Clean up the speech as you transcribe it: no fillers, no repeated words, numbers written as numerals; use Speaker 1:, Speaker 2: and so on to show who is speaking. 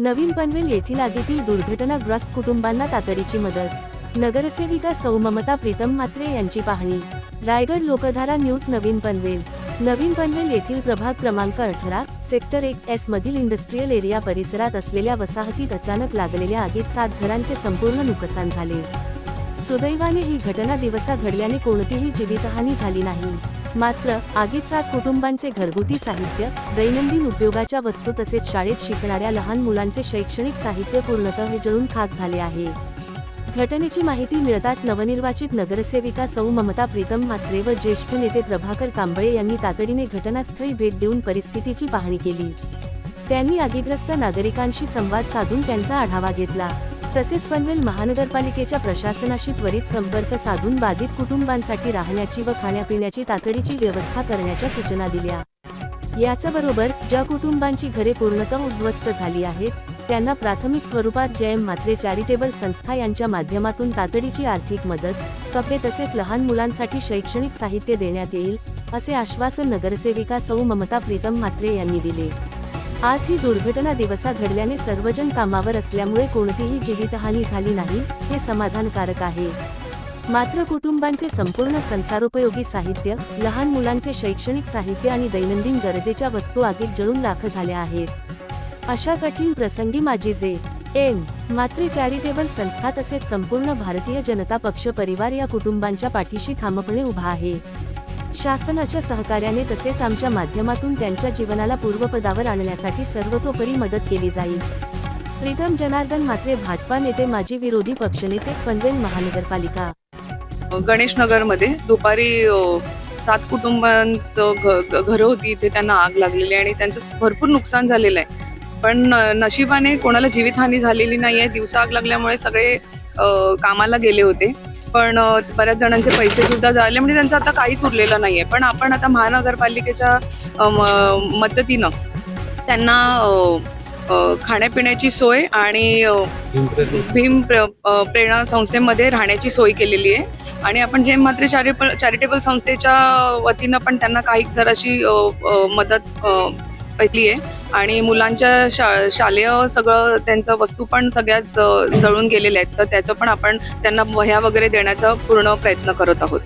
Speaker 1: नवीन पनवेल येथील आगीतील दुर्घटनाग्रस्त कुटुंबांना तातडीची मदत। नगरसेविका सौ ममता प्रीतम म्हात्रे यांची पाहणी। रायगड लोकधारा न्यूज। नवीन पनवेल येथील प्रभाग क्रमांक 18 सेक्टर 1S मधील इंडस्ट्रियल एरिया परिसरात असलेल्या वसाहतीत अचानक लागलेल्या आगीत 7 घरांचे संपूर्ण नुकसान झाले। सुदैवाने ही घटना दिवसा घडल्याने कोणतीही जीवितहानी झाली नाही। मात्र आगीत 7 कुटुंबांचे घरगुती साहित्य, दैनंदिन उपयोगाच्या वस्तू तसेच शाळेत शिकणाऱ्या लहान मुलांचे शैक्षणिक साहित्य पूर्णतः जळून खाक झाले आहे। घटनेची माहिती मिळताच नवनिर्वाचित नगरसेविका सौ ममता प्रीतम म्हात्रे व ज्येष्ठ नेते प्रभाकर कांबळे यांनी तातडीने घटनास्थळी भेट देऊन परिस्थितीची पाहणी केली। त्यांनी आगीग्रस्त नागरिकांशी संवाद साधून त्यांचा आढावा घेतला। तसेच पनवेल महानगरपालिकेच्या प्रशासनाशी त्वरित संपर्क साधून बाधित कुटुंबांसाठी राहण्याची व खाण्यापिण्याची तातडीची व्यवस्था करण्याच्या सूचना दिल्या। याचबरोबर ज्या कुटुंबांची घरे पूर्णतः उद्ध्वस्त झाली आहेत त्यांना प्राथमिक स्वरूपात जयम म्हात्रे चॅरिटेबल संस्था यांच्या माध्यमातून तातडीची आर्थिक मदत, कपडे तसेच लहान मुलांसाठी शैक्षणिक साहित्य देण्यात येईल, असे आश्वासन नगरसेविका सौ ममता प्रीतम म्हात्रे यांनी दिले। आज ही दुर्घटना दिवसा घडल्याने सर्वजण कामावर असल्यामुळे कोणतीही जीवितहानी झाली नाही, हे समाधानकारक आहे। मात्र कुटुंबांचे संपूर्ण संसारोपयोगी साहित्य, लहान मुलांचे शैक्षणिक साहित्य आणि दैनंदिन गरजेच्या वस्तू आगीत जळून राख झाल्या आहेत। अशा कठीण प्रसंगी माजी जे.एम. म्हात्रे चॅरिटेबल संस्था तसेच संपूर्ण भारतीय जनता पक्ष परिवार या कुटुंबांच्या पाठीशी ठामपणे उभा आहे। शासनाच्या सहकार्याने तसेच आमच्या माध्यमातून त्यांच्या जीवनाला पूर्वपदावर आणण्यासाठी सर्वतोपरी मदत केली जाईल। प्रीतम जनार्दन म्हात्रे, भाजपा नेते, माजी विरोधी पक्षनेते, पनवेल महानगरपालिका।
Speaker 2: गणेश नगरमध्ये दुपारी 7 कुटुंबांचं घर होती, इथे त्यांना आग लागलेली आणि त्यांचं भरपूर नुकसान झालेलं आहे। पण नशिबाने कोणाला जीवितहानी झालेली नाही आहे। दिवसा आग लागल्यामुळे सगळे कामाला गेले होते, पण बऱ्याच जणांचे पैसे सुद्धा झाले, म्हणजे त्यांचं आता काहीच उरलेलं नाही आहे। पण आपण आता महानगरपालिकेच्या मदतीनं त्यांना खाण्यापिण्याची सोय आणि भीम प्रेरणा संस्थेमध्ये राहण्याची सोय केलेली आहे आणि आपण जयम म्हात्रे चॅरिटेबल संस्थेच्या वतीनं पण त्यांना काही जराशी मदत पहिली आहे आणि मुलांच्या शालेय सगळं त्यांचं वस्तू पण सगळ्याच जळून गेलेल्या आहेत, तर त्याचं पण आपण त्यांना वह्या वगैरे देण्याचा पूर्ण प्रयत्न करत आहोत।